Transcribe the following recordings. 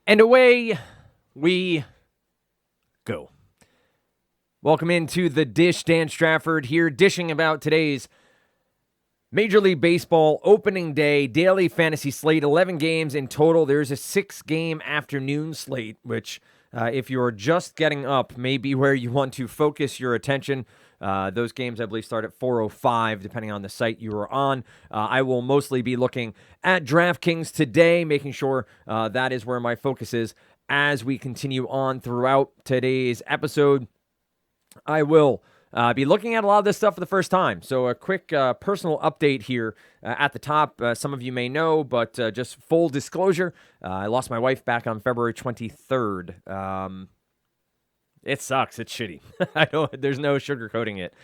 And away we go. Welcome into the Dish. Dan Strafford here, dishing about today's Major League Baseball opening day daily fantasy slate. 11 games in total. There's a 6-game afternoon slate, which if you're just getting up, may be where you want to focus your attention. Those games, I believe, start at 4:05, depending on the site you are on. I will mostly be looking at DraftKings today, making sure that is where my focus is as we continue on throughout today's episode. I will be looking at a lot of this stuff for the first time. So a quick personal update here at the top. Some of you may know, but just full disclosure, I lost my wife back on February 23rd. It sucks. It's shitty. There's no sugarcoating it.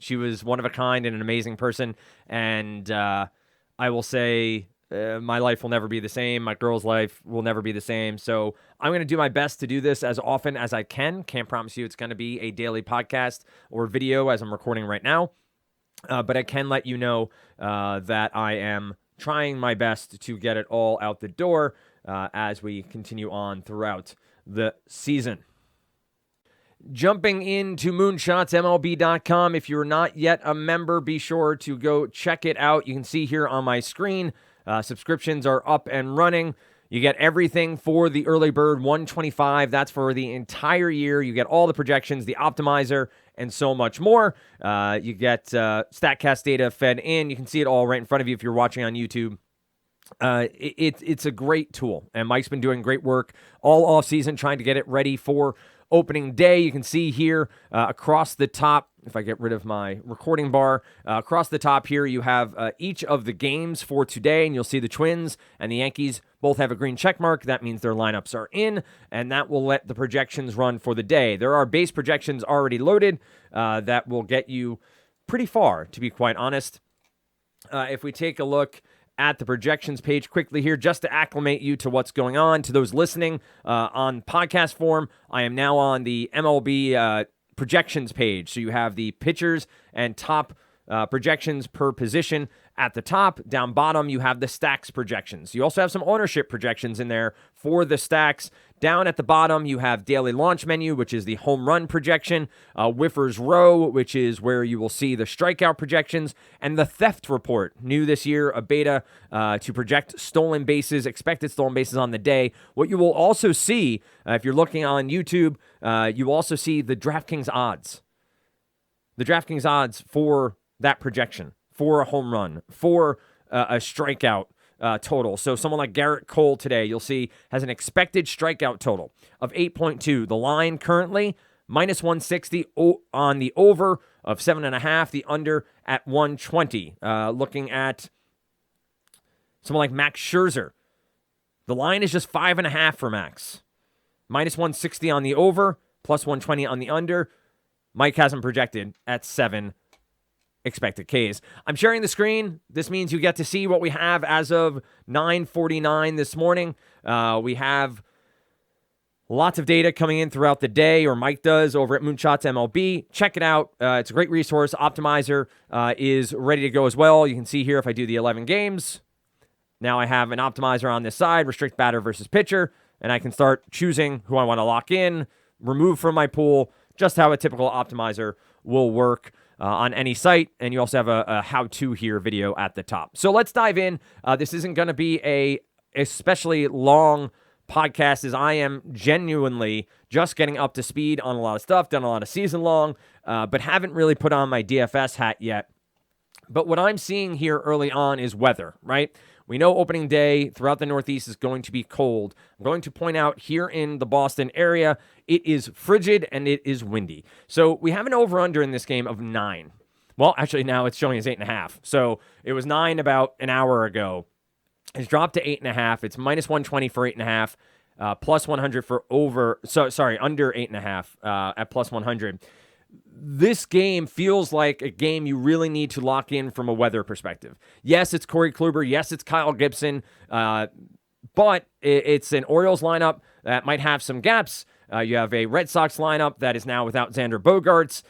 She was one of a kind and an amazing person. And I will say my life will never be the same. My girl's life will never be the same. So I'm going to do my best to do this as often as I can. Can't promise you it's going to be a daily podcast or video as I'm recording right now. But I can let you know that I am trying my best to get it all out the door as we continue on throughout the season. Jumping into MoonshotsMLB.com. If you're not yet a member, be sure to go check it out. You can see here on my screen, subscriptions are up and running. You get everything for the early bird 125. That's for the entire year. You get all the projections, the optimizer, and so much more. You get StatCast data fed in. You can see it all right in front of you if you're watching on YouTube. It's a great tool, and Mike's been doing great work all offseason trying to get it ready for opening day. You can see here across the top, if I get rid of my recording bar, across the top here you have each of the games for today, and you'll see the Twins and the Yankees both have a green check mark. That means their lineups are in, and that will let the projections run for the day. There are base projections already loaded that will get you pretty far, to be quite honest. If we take a look at the projections page quickly here, just to acclimate you to what's going on. To those listening on podcast form, I am now on the MLB projections page. So you have the pitchers and top projections per position at the top. Down bottom, you have the stacks projections. You also have some ownership projections in there for the stacks. Down at the bottom, you have daily launch menu, which is the home run projection, whiffers row, which is where you will see the strikeout projections, and the theft report, new this year, a beta to project stolen bases, expected stolen bases on the day. What you will also see, if you're looking on YouTube, you will also see the DraftKings odds. The DraftKings odds for that projection, for a home run, for a strikeout total. So someone like Garrett Cole today, you'll see, has an expected strikeout total of 8.2. The line currently, minus 160 on the over of 7.5, the under at 120. Looking at someone like Max Scherzer, the line is just 5.5 for Max. Minus 160 on the over, plus 120 on the under. Mike has him projected at 7 expected Ks. I'm sharing the screen. This means you get to see what we have as of 9:49 this morning. We have lots of data coming in throughout the day, or Mike does over at Moonshots MLB. Check it out. It's a great resource. Optimizer is ready to go as well. You can see here if I do the 11 games. Now I have an optimizer on this side, restrict batter versus pitcher, and I can start choosing who I want to lock in, remove from my pool, just how a typical optimizer will work on any site. And you also have a how-to here video at the top. So let's dive in. This isn't going to be a especially long podcast, as I am genuinely just getting up to speed on a lot of stuff, done a lot of season long, but haven't really put on my DFS hat yet. But what I'm seeing here early on is weather, right? We know opening day throughout the Northeast is going to be cold. I'm going to point out here in the Boston area, it is frigid and it is windy. So we have an over-under in this game of 9. Well, actually now it's showing as 8.5. So it was 9 about an hour ago. It's dropped to 8.5. It's minus 120 for 8.5, plus 100 for over. So sorry, under 8.5 at plus 100. This game feels like a game you really need to lock in from a weather perspective. Yes, it's Corey Kluber. Yes, it's Kyle Gibson. But it's an Orioles lineup that might have some gaps. You have a Red Sox lineup that is now without Xander Bogaerts.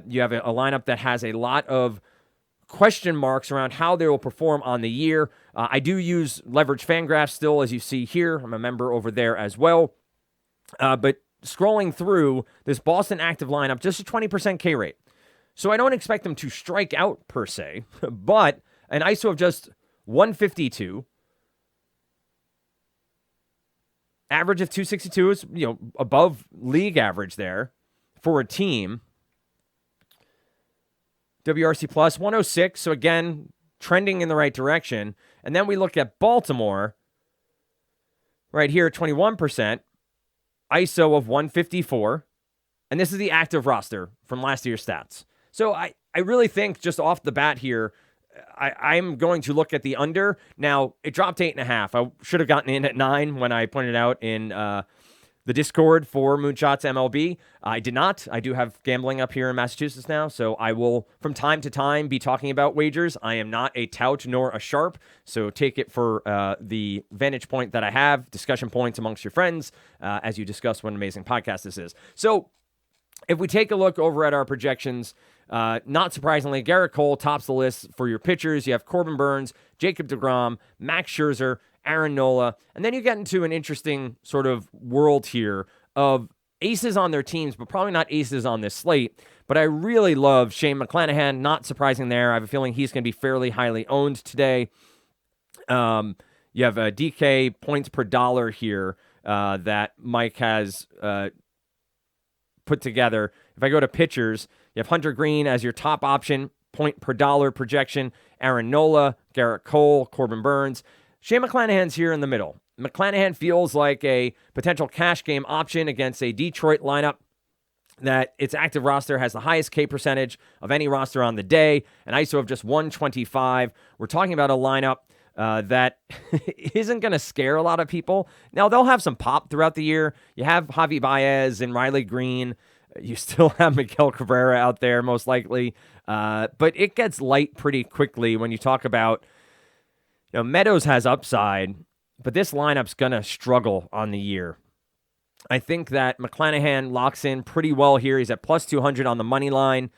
You have a lineup that has a lot of question marks around how they will perform on the year. I do use Leverage Fangraphs still, as you see here. I'm a member over there as well. But scrolling through this Boston active lineup, just a 20% K rate. So I don't expect them to strike out per se, but an ISO of just 152, average of 262 is, above league average there for a team. WRC plus 106, so again, trending in the right direction. And then we look at Baltimore right here, 21%, ISO of 154. And this is the active roster from last year's stats. So I really think just off the bat here, I'm going to look at the under. Now, it dropped 8.5. I should have gotten in at 9 when I pointed out in the Discord for Moonshots MLB. I did not. I do have gambling up here in Massachusetts now, so I will, from time to time, be talking about wagers. I am not a tout nor a sharp, so take it for the vantage point that I have, discussion points amongst your friends, as you discuss what an amazing podcast this is. So, if we take a look over at our projections, not surprisingly, Garrett Cole tops the list for your pitchers. You have Corbin Burnes, Jacob deGrom, Max Scherzer, Aaron Nola, and then you get into an interesting sort of world here of aces on their teams, but probably not aces on this slate. But I really love Shane McClanahan, not surprising there. I have a feeling he's going to be fairly highly owned today. You have a DK points per dollar here that Mike has put together. If I go to pitchers, you have Hunter Green as your top option, point per dollar projection, Aaron Nola, Garrett Cole, Corbin Burnes. Shane McClanahan's here in the middle. McClanahan feels like a potential cash game option against a Detroit lineup that its active roster has the highest K percentage of any roster on the day, an ISO of just 125. We're talking about a lineup that isn't going to scare a lot of people. Now, they'll have some pop throughout the year. You have Javi Baez and Riley Green. You still have Miguel Cabrera out there, most likely. But it gets light pretty quickly when you talk about, Meadows has upside, but this lineup's going to struggle on the year. I think that McClanahan locks in pretty well here. He's at plus 200 on the money line.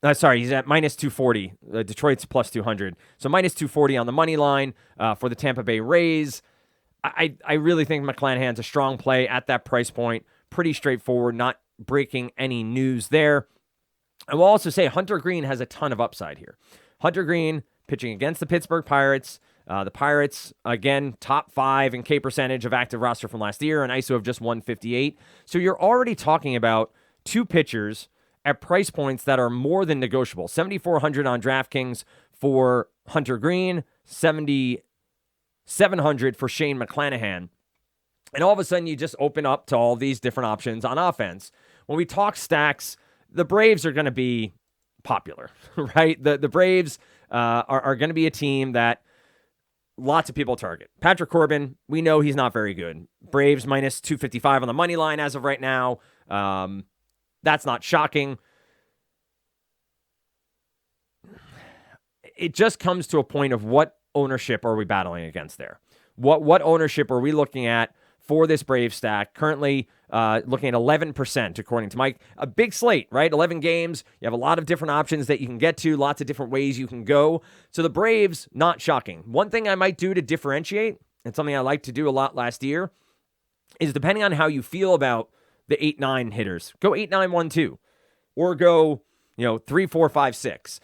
He's at minus 240. Detroit's plus 200. So minus 240 on the money line for the Tampa Bay Rays. I really think McClanahan's a strong play at that price point. Pretty straightforward, not breaking any news there. I will also say Hunter Green has a ton of upside here. Hunter Green pitching against the Pittsburgh Pirates. The Pirates, again, top 5 in K percentage of active roster from last year, an ISO of just 158. So you're already talking about two pitchers at price points that are more than negotiable. 7,400 on DraftKings for Hunter Green, 7,700 for Shane McClanahan. And all of a sudden, you just open up to all these different options on offense. When we talk stacks, the Braves are going to be popular, right? The Braves are going to be a team that lots of people target. Patrick Corbin, we know he's not very good. Braves minus 255 on the money line as of right now. That's not shocking. It just comes to a point of what ownership are we battling against there? What ownership are we looking at for this Brave stack? Currently looking at 11%, according to Mike. A big slate, right? 11 games. You have a lot of different options that you can get to, lots of different ways you can go. So the Braves, not shocking. One thing I might do to differentiate, and something I liked to do a lot last year, is depending on how you feel about the 8-9 hitters, go 8-9-1-2, or go 3-4-5-6.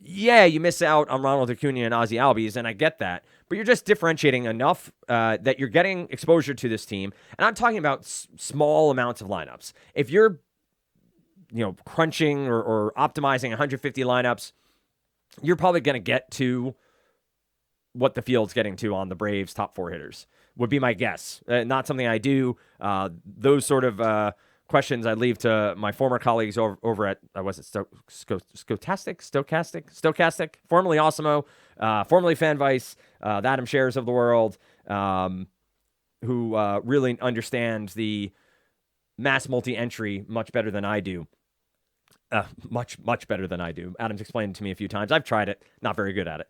Yeah, you miss out on Ronald Acuna and Ozzie Albies, and I get that, but you're just differentiating enough that you're getting exposure to this team. And I'm talking about small amounts of lineups. If you're crunching or optimizing 150 lineups, you're probably going to get to what the field's getting to on the Braves' top 4 hitters, would be my guess. Not something I do. Those sort of questions I leave to my former colleagues over at, Stochastic, formerly Osimo, formerly FanVice, the Adam Shares of the world, who really understand the mass multi-entry much better than I do. Much better than I do. Adam's explained it to me a few times. I've tried it. Not very good at it.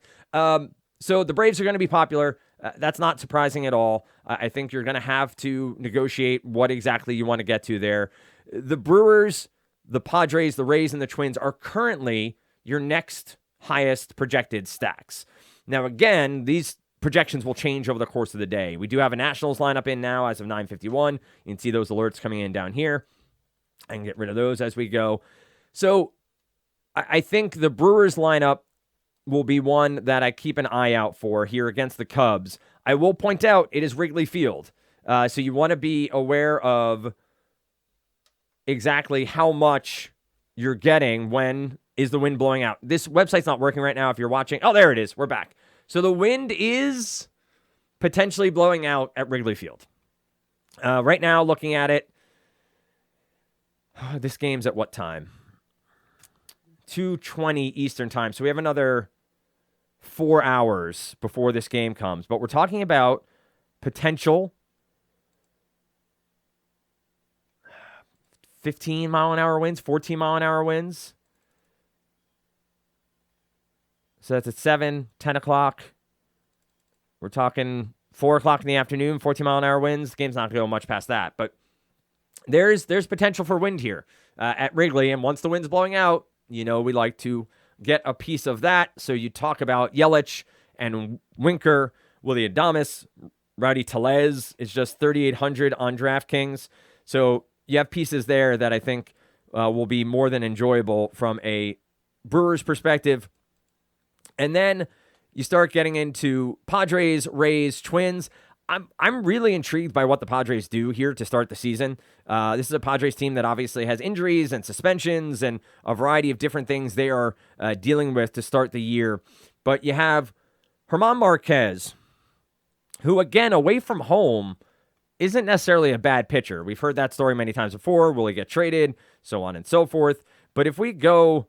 So the Braves are going to be popular. That's not surprising at all. I think you're going to have to negotiate what exactly you want to get to there. The Brewers, the Padres, the Rays, and the Twins are currently your next highest projected stacks. Now, again, these projections will change over the course of the day. We do have a Nationals lineup in now as of 9:51. You can see those alerts coming in down here. I can get rid of those as we go. So I think the Brewers lineup will be one that I keep an eye out for here against the Cubs. I will point out it is Wrigley Field. So you want to be aware of exactly how much you're getting when is the wind blowing out. This website's not working right now if you're watching. Oh, there it is. We're back. So the wind is potentially blowing out at Wrigley Field. Right now, looking at it, this game's at what time? 2:20 Eastern time. So we have another 4 hours before this game comes. But we're talking about potential 15-mile-an-hour winds, 14-mile-an-hour winds. So that's at 7, 10 o'clock. We're talking 4 o'clock in the afternoon, 14-mile-an-hour winds. The game's not going to go much past that. But there's potential for wind here at Wrigley. And once the wind's blowing out, we like to get a piece of that. So you talk about Yelich and Winker, Willy Adames, Rowdy Tellez is just 3,800 on DraftKings. So you have pieces there that I think will be more than enjoyable from a Brewers perspective. And then you start getting into Padres, Rays, Twins. I'm really intrigued by what the Padres do here to start the season. This is a Padres team that obviously has injuries and suspensions and a variety of different things they are dealing with to start the year. But you have German Marquez, who, again, away from home, isn't necessarily a bad pitcher. We've heard that story many times before. Will he get traded? So on and so forth. But if we go,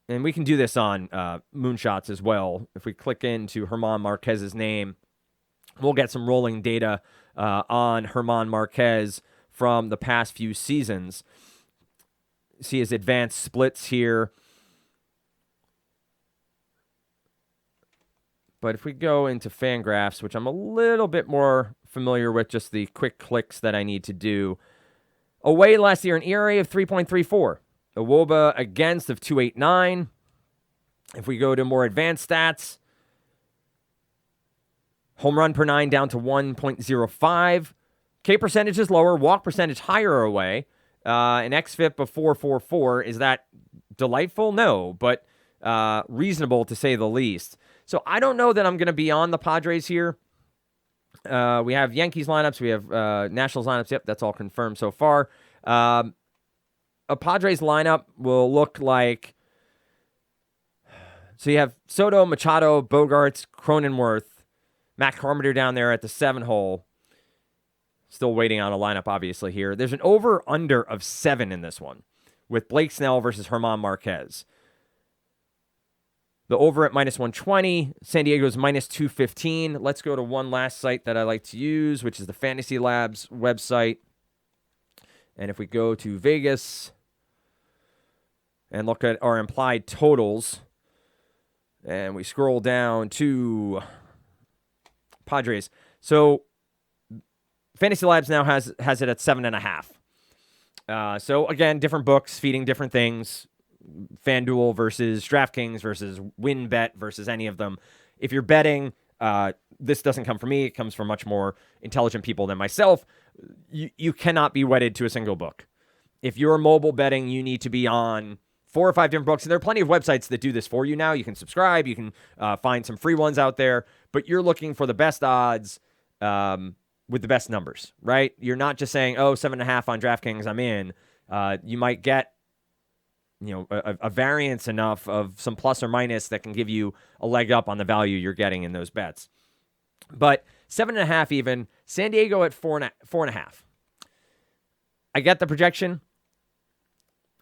and we can do this on Moonshots as well, if we click into German Marquez's name, we'll get some rolling data on German Marquez from the past few seasons. See his advanced splits here. But if we go into Fangraphs, which I'm a little bit more familiar with, just the quick clicks that I need to do. Away last year, an ERA of 3.34. A WOBA against of 2.89. If we go to more advanced stats, home run per 9 down to 1.05. K percentage is lower. Walk percentage higher away. An xFIP of 4.44. Is that delightful? No, but reasonable to say the least. So I don't know that I'm going to be on the Padres here. We have Yankees lineups. We have Nationals lineups. Yep, that's all confirmed so far. A Padres lineup will look like... So you have Soto, Machado, Bogarts, Cronenworth, Matt Carpenter down there at the 7-hole. Still waiting on a lineup, obviously, here. There's an over-under of 7 in this one with Blake Snell versus German Marquez. The over at -120. San Diego's -215. Let's go to one last site that I like to use, which is the Fantasy Labs website. And if we go to Vegas and look at our implied totals, and we scroll down to Padres. So Fantasy Labs now has it at 7.5. So again, different books feeding different things. FanDuel versus DraftKings versus WinBet versus any of them. If you're betting, this doesn't come from me. It comes from much more intelligent people than myself. You cannot be wedded to a single book. If you're mobile betting, you need to be on 4 or 5 different books. And there are plenty of websites that do this for you now. You can subscribe. You can find some free ones out there. But you're looking for the best odds with the best numbers, right? You're not just saying, 7.5 on DraftKings, I'm in. You might get a variance enough of some plus or minus that can give you a leg up on the value you're getting in those bets. But 7.5 even. San Diego at 4.5. I get the projection.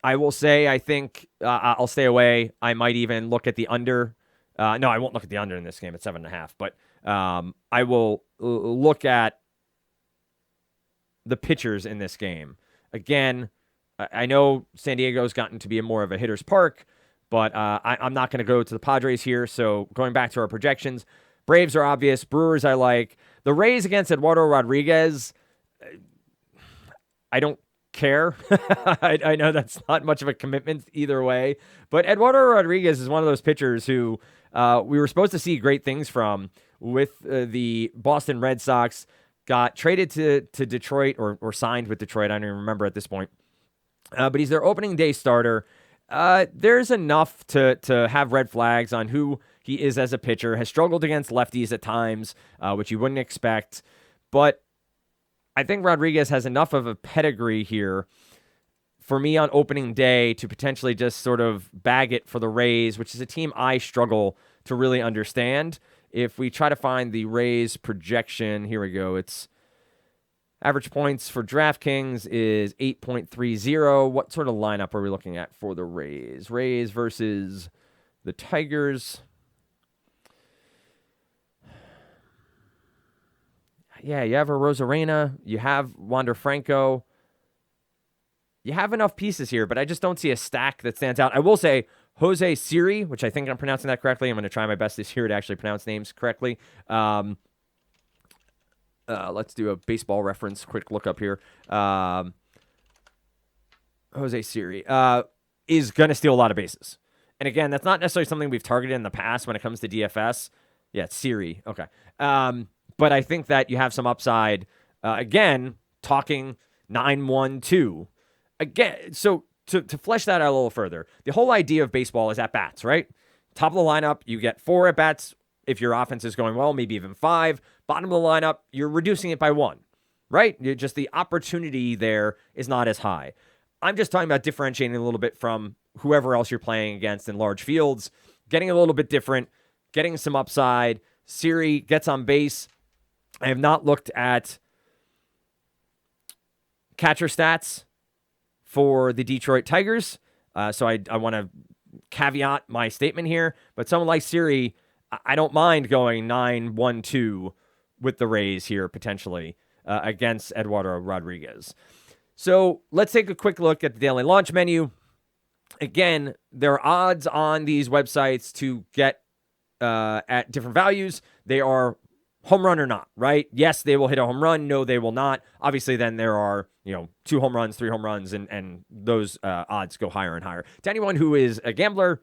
I will say I think I'll stay away. I might even look at the under. No, I won't look at the under in this game at 7.5. But I will look at the pitchers in this game. Again, I know San Diego's gotten to be more of a hitter's park, but I'm not going to go to the Padres here. So going back to our projections, Braves are obvious. Brewers I like. The Rays against Eduardo Rodriguez, I don't care. I know that's not much of a commitment either way, but Eduardo Rodriguez is one of those pitchers who we were supposed to see great things from with the Boston Red Sox. Got traded to Detroit or signed with Detroit. I don't even remember at this point. But he's their opening day starter. There's enough to have red flags on who he is as a pitcher. Has struggled against lefties at times, which you wouldn't expect. But I think Rodriguez has enough of a pedigree here for me on opening day to potentially just sort of bag it for the Rays, which is a team I struggle to really understand. If we try to find the Rays projection, here we go. It's average points for DraftKings is 8.30. What sort of lineup are we looking at for the Rays? Rays versus the Tigers. Yeah, you have a Rosarena. You have Wander Franco. You have enough pieces here, but I just don't see a stack that stands out. I will say Jose Siri, which I think I'm pronouncing that correctly. I'm going to try my best this year to actually pronounce names correctly. Let's do a baseball reference. Quick look up here. Jose Siri is going to steal a lot of bases. And again, that's not necessarily something we've targeted in the past when it comes to DFS. Yeah, it's Siri. Okay. But I think that you have some upside. Again, talking 9-1-2. Again, so to flesh that out a little further, the whole idea of baseball is at-bats, right? Top of the lineup, you get 4 at-bats. If your offense is going well, maybe even 5. Bottom of the lineup, you're reducing it by 1, right? Just the opportunity there is not as high. I'm just talking about differentiating a little bit from whoever else you're playing against in large fields, getting a little bit different, getting some upside. Siri gets on base. I have not looked at catcher stats for the Detroit Tigers, so I want to caveat my statement here. But someone like Siri, I don't mind going 9-1-2 with the Rays here potentially against Eduardo Rodriguez. So let's take a quick look at the daily launch menu. Again, there are odds on these websites to get at different values. They are home run or not, right? Yes, they will hit a home run. No, they will not. Obviously, then there are 2 home runs, 3 home runs, and those odds go higher and higher. To anyone who is a gambler,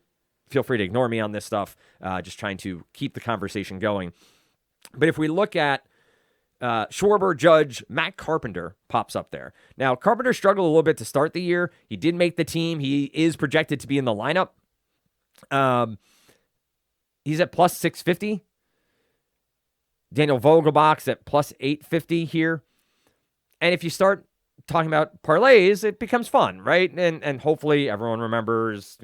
feel free to ignore me on this stuff. Just trying to keep the conversation going. But if we look at Schwarber, Judge, Matt Carpenter pops up there. Now, Carpenter struggled a little bit to start the year. He did make the team. He is projected to be in the lineup. He's at plus 650. Daniel Vogelbach's at plus 850 here. And if you start talking about parlays, it becomes fun, right? And hopefully everyone remembers,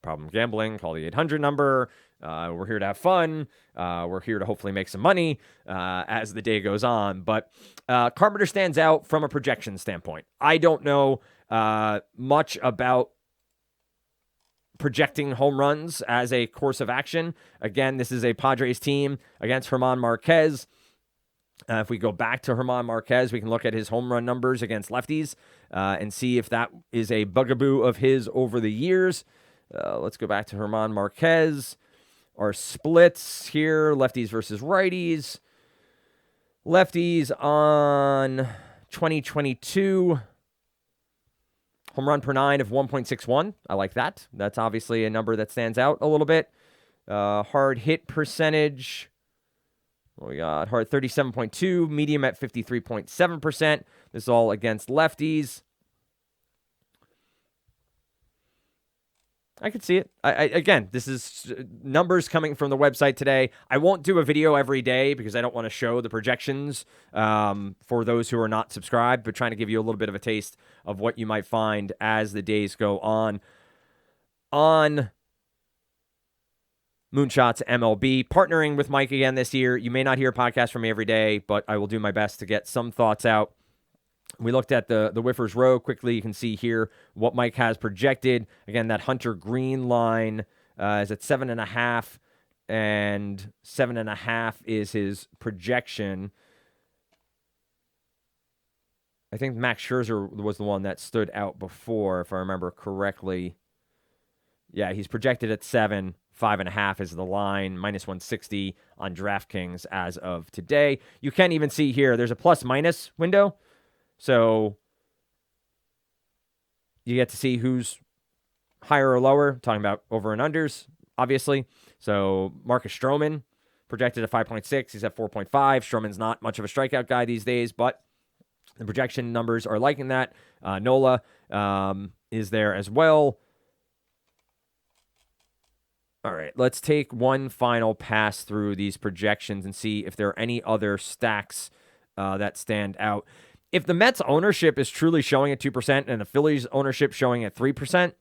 problem gambling, call the 800 number. We're here to have fun. We're here to hopefully make some money as the day goes on. But Carpenter stands out from a projection standpoint. I don't know much about projecting home runs as a course of action. Again, this is a Padres team against German Marquez. If we go back to German Marquez, we can look at his home run numbers against lefties and see if that is a bugaboo of his over the years. Let's go back to German Marquez. Our splits here, lefties versus righties. Lefties on 2022. Home run per 9 of 1.61. I like that. That's obviously a number that stands out a little bit. Hard hit percentage. We got hard 37.2, medium at 53.7%. This is all against lefties. I could see it. Again, this is numbers coming from the website today. I won't do a video every day because I don't want to show the projections for those who are not subscribed, but trying to give you a little bit of a taste of what you might find as the days go on. On Moonshots MLB, partnering with Mike again this year. You may not hear a podcast from me every day, but I will do my best to get some thoughts out. We looked at the Whiffers Row quickly. You can see here what Mike has projected. Again, that Hunter Green line is at 7.5, and 7.5 is his projection. I think Max Scherzer was the one that stood out before, if I remember correctly. Yeah, he's projected at 7. 5.5 is the line, minus 160 on DraftKings as of today. You can even see here, there's a plus-minus window. So you get to see who's higher or lower. Talking about over and unders, obviously. So Marcus Stroman projected at 5.6. He's at 4.5. Stroman's not much of a strikeout guy these days, but the projection numbers are liking that. Nola is there as well. All right, let's take one final pass through these projections and see if there are any other stacks that stand out. If the Mets ownership is truly showing at 2% and the Phillies ownership showing at 3%,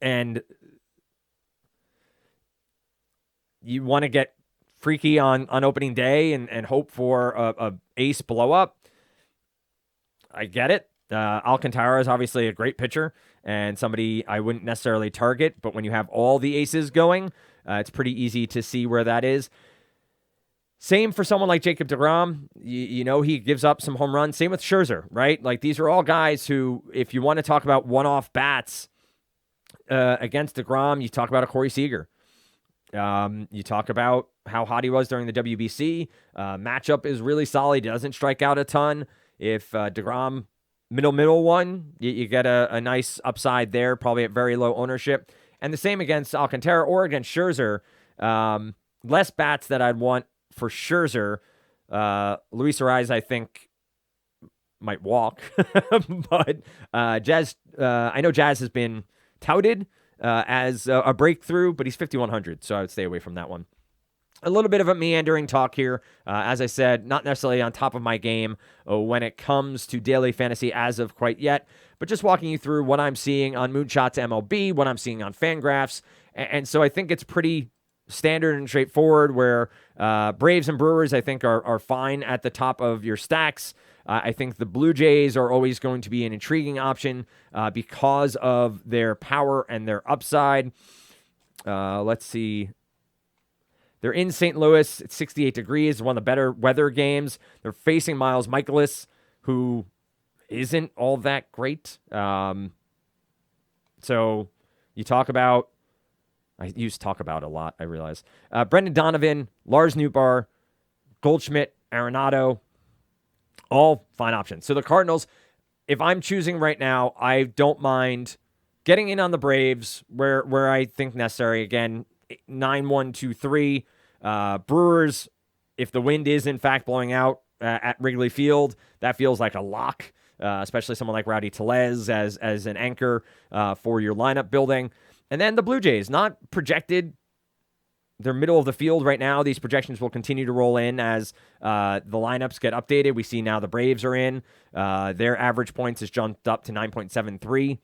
and you want to get freaky on opening day and hope for a ace blow up, I get it. Alcantara is obviously a great pitcher and somebody I wouldn't necessarily target, but when you have all the aces going, it's pretty easy to see where that is. Same for someone like Jacob deGrom. You know, he gives up some home runs. Same with Scherzer, right? Like, these are all guys who, if you want to talk about one-off bats against deGrom, you talk about a Corey Seager. You talk about how hot he was during the WBC. Matchup is really solid. He doesn't strike out a ton. If deGrom middle one, you get a nice upside there, probably at very low ownership. And the same against Alcantara or against Scherzer. Less bats that I'd want for Scherzer. Luis Arraez, I think, might walk. But Jazz, I know Jazz has been touted as a breakthrough, but he's 5,100, so I would stay away from that one. A little bit of a meandering talk here. As I said, not necessarily on top of my game when it comes to daily fantasy as of quite yet, but just walking you through what I'm seeing on Moonshots MLB, what I'm seeing on Fangraphs. And so I think it's pretty standard and straightforward where Braves and Brewers, I think, are fine at the top of your stacks. I think the Blue Jays are always going to be an intriguing option because of their power and their upside. Let's see. They're in St. Louis. It's 68 degrees. One of the better weather games. They're facing Miles Michaelis, who isn't all that great. So you talk about, I use talk about a lot, I realize. Brendan Donovan, Lars Nootbaar, Goldschmidt, Arenado, all fine options. So the Cardinals, if I'm choosing right now, I don't mind getting in on the Braves where I think necessary. Again, 9-1-2-3. Brewers, if the wind is in fact blowing out at Wrigley Field, that feels like a lock, especially someone like Rowdy Tellez as an anchor for your lineup building. And then the Blue Jays, not projected. They're middle of the field right now. These projections will continue to roll in as the lineups get updated. We see now the Braves are in. Their average points has jumped up to 9.73.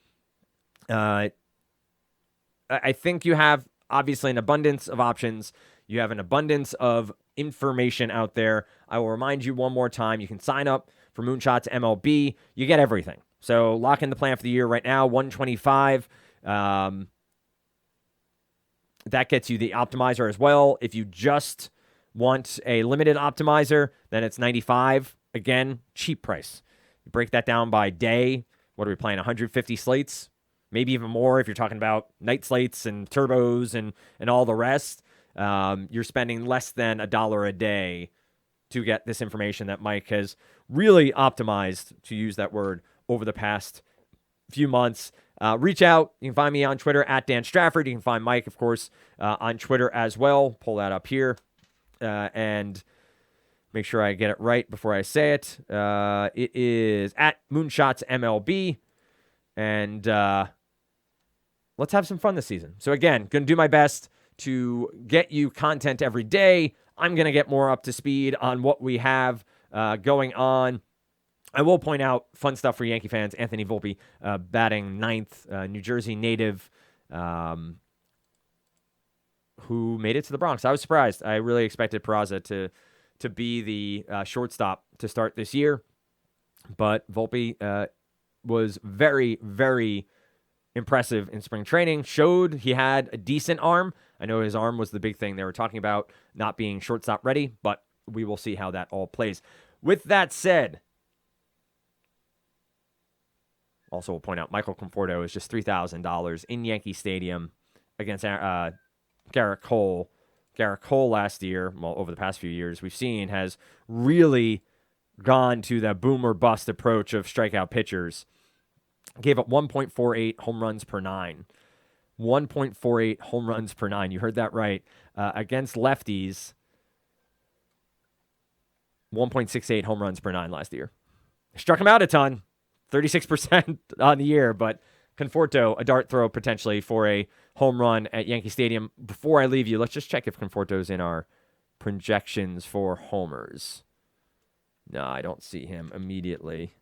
I think you have obviously an abundance of options. You have an abundance of information out there. I will remind you one more time, you can sign up for Moonshots MLB. You get everything. So lock in the plan for the year right now, 125. That gets you the optimizer as well. If you just want a limited optimizer, then it's 95. Again, cheap price. You break that down by day. What are we playing, 150 slates? Maybe even more if you're talking about night slates and turbos and all the rest. You're spending less than $1 a day to get this information that Mike has really optimized, to use that word, over the past few months. Reach out. You can find me on Twitter at Dan Strafford. You can find Mike, of course, on Twitter as well. Pull that up here and make sure I get it right before I say it. It is at Moonshots MLB. And let's have some fun this season. So again, going to do my best to get you content every day. I'm going to get more up to speed on what we have going on. I will point out fun stuff for Yankee fans. Anthony Volpe batting ninth, New Jersey native, who made it to the Bronx. I was surprised. I really expected Peraza to be the shortstop to start this year. But Volpe was very, very impressive in spring training. Showed he had a decent arm. I know his arm was the big thing they were talking about, not being shortstop ready, but we will see how that all plays. With that said, also will point out Michael Conforto is just $3,000 in Yankee Stadium against Garrett Cole. Garrett Cole last year, well, over the past few years, we've seen has really gone to the boom or bust approach of strikeout pitchers. Gave up 1.48 home runs per 9. 1.48 home runs per 9. You heard that right. Against lefties, 1.68 home runs per 9 last year. Struck him out a ton, 36% on the year, but Conforto, a dart throw potentially for a home run at Yankee Stadium. Before I leave you, let's just check if Conforto's in our projections for homers. No, I don't see him immediately.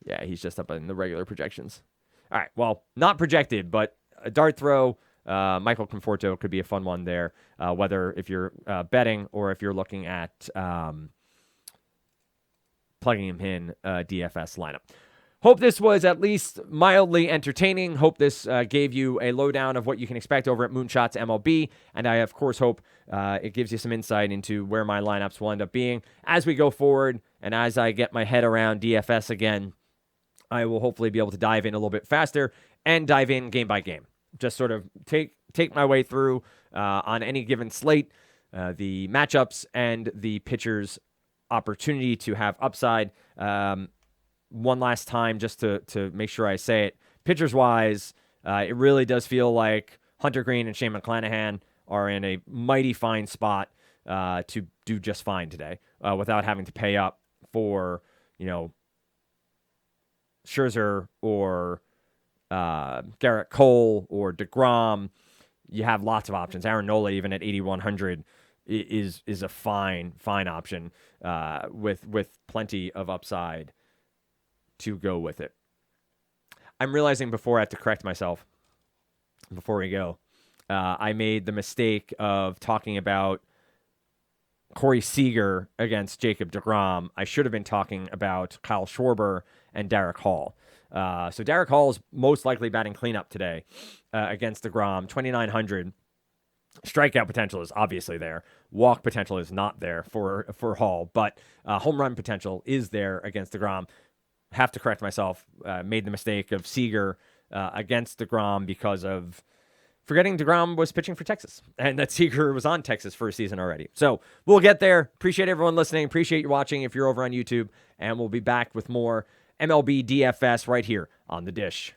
Yeah, he's just up in the regular projections. All right, well, not projected, but a dart throw. Michael Conforto could be a fun one there, whether if you're betting or if you're looking at plugging him in DFS lineup. Hope this was at least mildly entertaining. Hope this gave you a lowdown of what you can expect over at Moonshots MLB. And I, of course, hope it gives you some insight into where my lineups will end up being as we go forward. And as I get my head around DFS again, I will hopefully be able to dive in a little bit faster and dive in game by game. Just sort of take my way through on any given slate, the matchups and the pitchers' opportunity to have upside. One last time, just to make sure I say it, pitchers-wise, it really does feel like Hunter Green and Shane McClanahan are in a mighty fine spot to do just fine today without having to pay up for, Scherzer or Garrett Cole or DeGrom. You have lots of options. Aaron Nola, even at 8,100, is a fine option with plenty of upside to go with it. I'm realizing before I have to correct myself before we go. I made the mistake of talking about Corey Seager against Jacob deGrom. I should have been talking about Kyle Schwarber and Derek Hall. So Derek Hall is most likely batting cleanup today against deGrom. 2,900. Strikeout potential is obviously there. Walk potential is not there for Hall, but home run potential is there against deGrom. Have to correct myself. Made the mistake of Seager against deGrom because of forgetting deGrom was pitching for Texas and that Seager was on Texas for a season already. So we'll get there. Appreciate everyone listening. Appreciate you watching if you're over on YouTube. And we'll be back with more MLB DFS right here on The Dish.